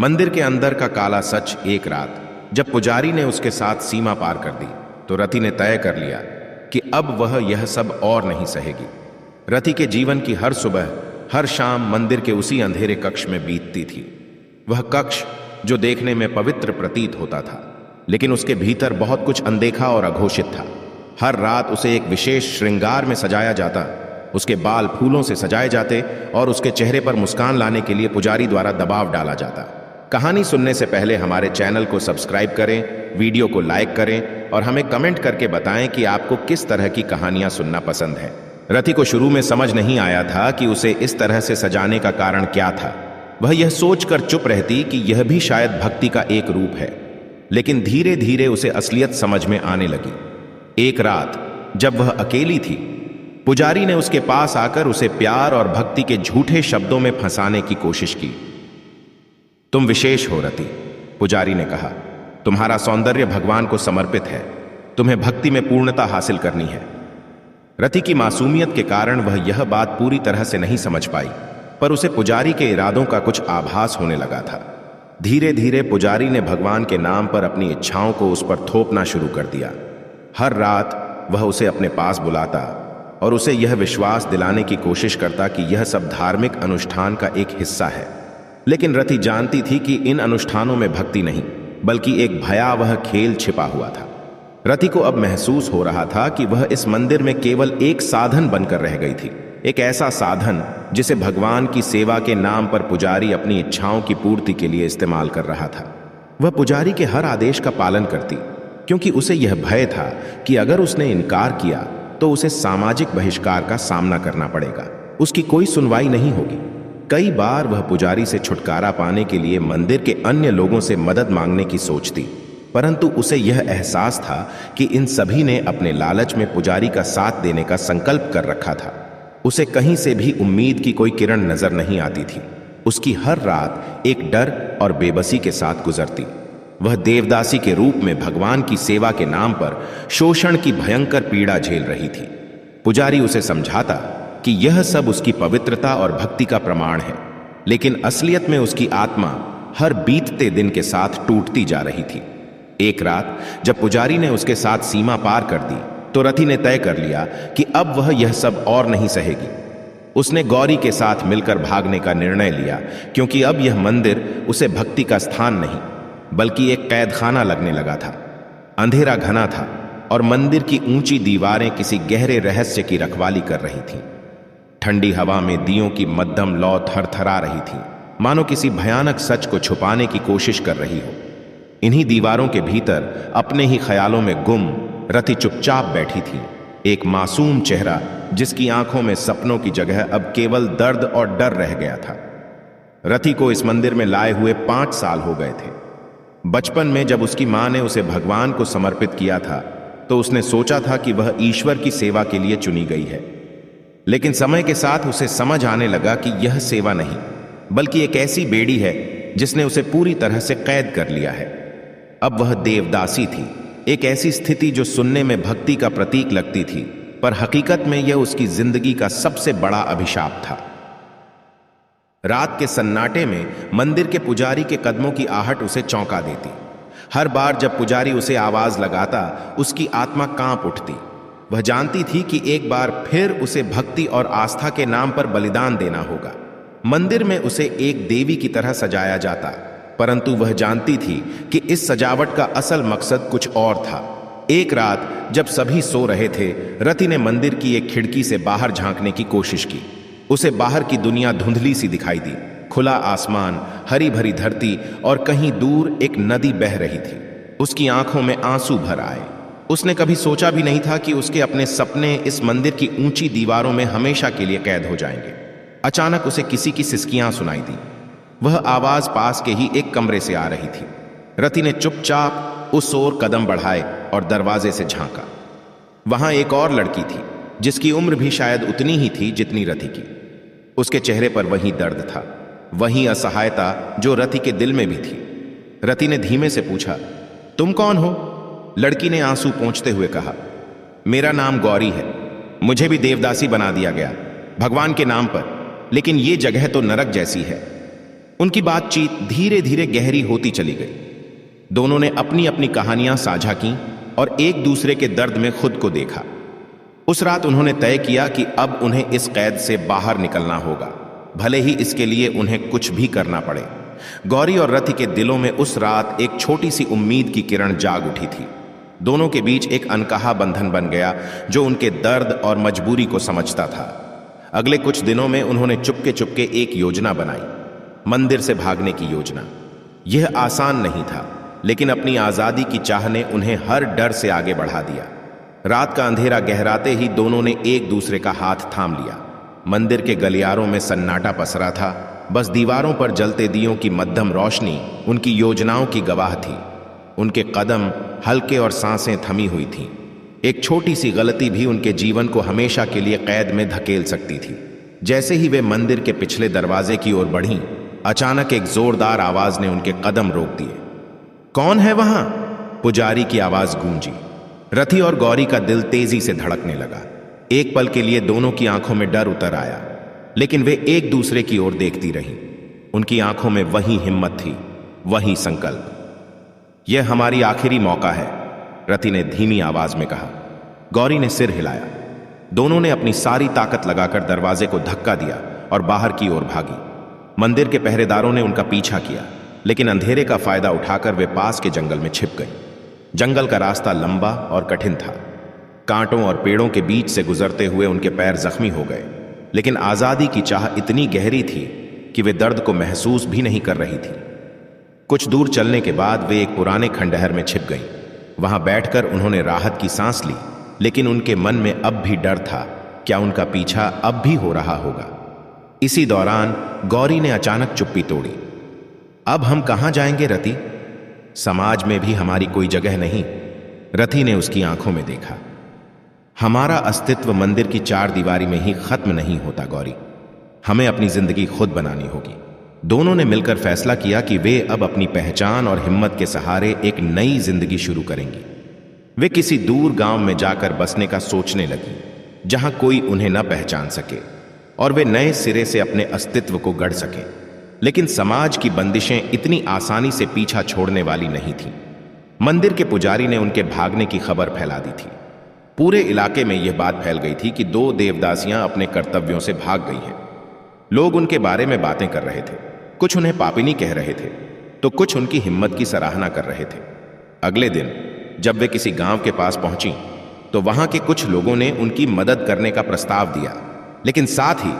मंदिर के अंदर का काला सच। एक रात जब पुजारी ने उसके साथ सीमा पार कर दी तो रति ने तय कर लिया कि अब वह यह सब और नहीं सहेगी। रति के जीवन की हर सुबह हर शाम मंदिर के उसी अंधेरे कक्ष में बीतती थी। वह कक्ष जो देखने में पवित्र प्रतीत होता था, लेकिन उसके भीतर बहुत कुछ अनदेखा और अघोषित था। हर रात उसे एक विशेष श्रृंगार में सजाया जाता। उसके बाल फूलों से सजाए जाते और उसके चेहरे पर मुस्कान लाने के लिए पुजारी द्वारा दबाव डाला जाता। कहानी सुनने से पहले हमारे चैनल को सब्सक्राइब करें, वीडियो को लाइक करें और हमें कमेंट करके बताएं कि आपको किस तरह की कहानियां सुनना पसंद है। रति को शुरू में समझ नहीं आया था कि उसे इस तरह से सजाने का कारण क्या था। वह यह सोचकर चुप रहती कि यह भी शायद भक्ति का एक रूप है, लेकिन धीरे धीरे उसे असलियत समझ में आने लगी। एक रात जब वह अकेली थी, पुजारी ने उसके पास आकर उसे प्यार और भक्ति के झूठे शब्दों में फंसाने की कोशिश की। तुम विशेष हो रति, पुजारी ने कहा। तुम्हारा सौंदर्य भगवान को समर्पित है। तुम्हें भक्ति में पूर्णता हासिल करनी है। रति की मासूमियत के कारण वह यह बात पूरी तरह से नहीं समझ पाई, पर उसे पुजारी के इरादों का कुछ आभास होने लगा था। धीरे धीरे पुजारी ने भगवान के नाम पर अपनी इच्छाओं को उस पर थोपना शुरू कर दिया। हर रात वह उसे अपने पास बुलाता और उसे यह विश्वास दिलाने की कोशिश करता कि यह सब धार्मिक अनुष्ठान का एक हिस्सा है। लेकिन रति जानती थी कि इन अनुष्ठानों में भक्ति नहीं, बल्कि एक भयावह खेल छिपा हुआ था। रति को अब महसूस हो रहा था कि वह इस मंदिर में केवल एक साधन बनकर रह गई थी। एक ऐसा साधन जिसे भगवान की सेवा के नाम पर पुजारी अपनी इच्छाओं की पूर्ति के लिए इस्तेमाल कर रहा था। वह पुजारी के हर आदेश का पालन करती, क्योंकि उसे यह भय था कि अगर उसने इनकार किया तो उसे सामाजिक बहिष्कार का सामना करना पड़ेगा। उसकी कोई सुनवाई नहीं होगी। कई बार वह पुजारी से छुटकारा पाने के लिए मंदिर के अन्य लोगों से मदद मांगने की सोचती, परंतु उसे यह एहसास था कि इन सभी ने अपने लालच में पुजारी का साथ देने का संकल्प कर रखा था। उसे कहीं से भी उम्मीद की कोई किरण नजर नहीं आती थी। उसकी हर रात एक डर और बेबसी के साथ गुजरती। वह देवदासी के रूप में भगवान की सेवा के नाम पर शोषण की भयंकर पीड़ा झेल रही थी। पुजारी उसे समझाता कि यह सब उसकी पवित्रता और भक्ति का प्रमाण है, लेकिन असलियत में उसकी आत्मा हर बीतते दिन के साथ टूटती जा रही थी। एक रात जब पुजारी ने उसके साथ सीमा पार कर दी तो रति ने तय कर लिया कि अब वह यह सब और नहीं सहेगी। उसने गौरी के साथ मिलकर भागने का निर्णय लिया, क्योंकि अब यह मंदिर उसे भक्ति का स्थान नहीं बल्कि एक कैदखाना लगने लगा था। अंधेरा घना था और मंदिर की ऊंची दीवारें किसी गहरे रहस्य की रखवाली कर रही थीं। ठंडी हवा में दियों की मध्यम लौ थरथरा रही थी, मानो किसी भयानक सच को छुपाने की कोशिश कर रही हो। इन्हीं दीवारों के भीतर अपने ही ख्यालों में गुम रति चुपचाप बैठी थी। एक मासूम चेहरा जिसकी आंखों में सपनों की जगह अब केवल दर्द और डर रह गया था। रति को इस मंदिर में लाए हुए 5 साल हो गए थे। बचपन में जब उसकी मां ने उसे भगवान को समर्पित किया था तो उसने सोचा था कि वह ईश्वर की सेवा के लिए चुनी गई है। लेकिन समय के साथ उसे समझ आने लगा कि यह सेवा नहीं बल्कि एक ऐसी बेड़ी है जिसने उसे पूरी तरह से कैद कर लिया है। अब वह देवदासी थी, एक ऐसी स्थिति जो सुनने में भक्ति का प्रतीक लगती थी, पर हकीकत में यह उसकी जिंदगी का सबसे बड़ा अभिशाप था। रात के सन्नाटे में मंदिर के पुजारी के कदमों की आहट उसे चौंका देती। हर बार जब पुजारी उसे आवाज लगाता उसकी आत्मा कांप उठती। वह जानती थी कि एक बार फिर उसे भक्ति और आस्था के नाम पर बलिदान देना होगा। मंदिर में उसे एक देवी की तरह सजाया जाता, परंतु वह जानती थी कि इस सजावट का असल मकसद कुछ और था। एक रात जब सभी सो रहे थे, रति ने मंदिर की एक खिड़की से बाहर झांकने की कोशिश की। उसे बाहर की दुनिया धुंधली सी दिखाई दी। खुला आसमान, हरी भरी धरती और कहीं दूर एक नदी बह रही थी। उसकी आंखों में आंसू भर आए। उसने कभी सोचा भी नहीं था कि उसके अपने सपने इस मंदिर की ऊंची दीवारों में हमेशा के लिए कैद हो जाएंगे। अचानक उसे किसी की सिसकियां सुनाई दी। वह आवाज पास के ही एक कमरे से आ रही थी। रति ने चुपचाप उस ओर कदम बढ़ाए और दरवाजे से झांका। वहां एक और लड़की थी जिसकी उम्र भी शायद उतनी ही थी जितनी रति की। उसके चेहरे पर वही दर्द था, वही असहायता जो रति के दिल में भी थी। रति ने धीमे से पूछा, तुम कौन हो? लड़की ने आंसू पोंछते हुए कहा, मेरा नाम गौरी है। मुझे भी देवदासी बना दिया गया भगवान के नाम पर, लेकिन ये जगह तो नरक जैसी है। उनकी बातचीत धीरे धीरे गहरी होती चली गई। दोनों ने अपनी अपनी कहानियां साझा की और एक दूसरे के दर्द में खुद को देखा। उस रात उन्होंने तय किया कि अब उन्हें इस कैद से बाहर निकलना होगा, भले ही इसके लिए उन्हें कुछ भी करना पड़े। गौरी और रति के दिलों में उस रात एक छोटी सी उम्मीद की किरण जाग उठी थी। दोनों के बीच एक अनकहा बंधन बन गया जो उनके दर्द और मजबूरी को समझता था। अगले कुछ दिनों में उन्होंने चुपके चुपके एक योजना बनाई, मंदिर से भागने की योजना। यह आसान नहीं था, लेकिन अपनी आजादी की चाह ने उन्हें हर डर से आगे बढ़ा दिया। रात का अंधेरा गहराते ही दोनों ने एक दूसरे का हाथ थाम लिया। मंदिर के गलियारों में सन्नाटा पसरा था, बस दीवारों पर जलते दियों की मध्यम रोशनी उनकी योजनाओं की गवाह थी। उनके कदम हल्के और सांसें थमी हुई थीं। एक छोटी सी गलती भी उनके जीवन को हमेशा के लिए कैद में धकेल सकती थी। जैसे ही वे मंदिर के पिछले दरवाजे की ओर बढ़ीं, अचानक एक जोरदार आवाज ने उनके कदम रोक दिए। कौन है वहां? पुजारी की आवाज गूंजी। रति और गौरी का दिल तेजी से धड़कने लगा। एक पल के लिए दोनों की आंखों में डर उतर आया, लेकिन वे एक दूसरे की ओर देखती रहीं। उनकी आंखों में वही हिम्मत थी, वही संकल्प। यह हमारी आखिरी मौका है, रति ने धीमी आवाज में कहा। गौरी ने सिर हिलाया। दोनों ने अपनी सारी ताकत लगाकर दरवाजे को धक्का दिया और बाहर की ओर भागी। मंदिर के पहरेदारों ने उनका पीछा किया, लेकिन अंधेरे का फायदा उठाकर वे पास के जंगल में छिप गए। जंगल का रास्ता लंबा और कठिन था। कांटों और पेड़ों के बीच से गुजरते हुए उनके पैर जख्मी हो गए, लेकिन आजादी की चाह इतनी गहरी थी कि वे दर्द को महसूस भी नहीं कर रही थी। कुछ दूर चलने के बाद वे एक पुराने खंडहर में छिप गईं। वहां बैठकर उन्होंने राहत की सांस ली, लेकिन उनके मन में अब भी डर था, क्या उनका पीछा अब भी हो रहा होगा। इसी दौरान गौरी ने अचानक चुप्पी तोड़ी। अब हम कहां जाएंगे रति? समाज में भी हमारी कोई जगह नहीं। रति ने उसकी आंखों में देखा। हमारा अस्तित्व मंदिर की चार दीवारी में ही खत्म नहीं होता गौरी, हमें अपनी जिंदगी खुद बनानी होगी। दोनों ने मिलकर फैसला किया कि वे अब अपनी पहचान और हिम्मत के सहारे एक नई जिंदगी शुरू करेंगी। वे किसी दूर गांव में जाकर बसने का सोचने लगी, जहां कोई उन्हें न पहचान सके और वे नए सिरे से अपने अस्तित्व को गढ़ सके। लेकिन समाज की बंदिशें इतनी आसानी से पीछा छोड़ने वाली नहीं थीं। मंदिर के पुजारी ने उनके भागने की खबर फैला दी थी। पूरे इलाके में यह बात फैल गई थी कि 2 देवदासियां अपने कर्तव्यों से भाग गई हैं। लोग उनके बारे में बातें कर रहे थे, कुछ उन्हें पापिनी कह रहे थे, तो कुछ उनकी हिम्मत की सराहना कर रहे थे। अगले दिन जब वे किसी गांव के पास पहुंची, तो वहां के कुछ लोगों ने उनकी मदद करने का प्रस्ताव दिया, लेकिन साथ ही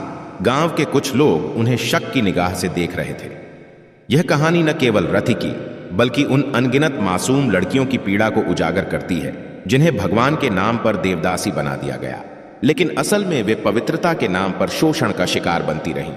गांव के कुछ लोग उन्हें शक की निगाह से देख रहे थे। यह कहानी न केवल रति की, बल्कि उन अनगिनत मासूम लड़कियों की पीड़ा को उजागर करती है, जिन्हें भगवान के नाम पर देवदासी बना दिया गया, लेकिन असल में वे पवित्रता के नाम पर शोषण का शिकार बनती रहीं।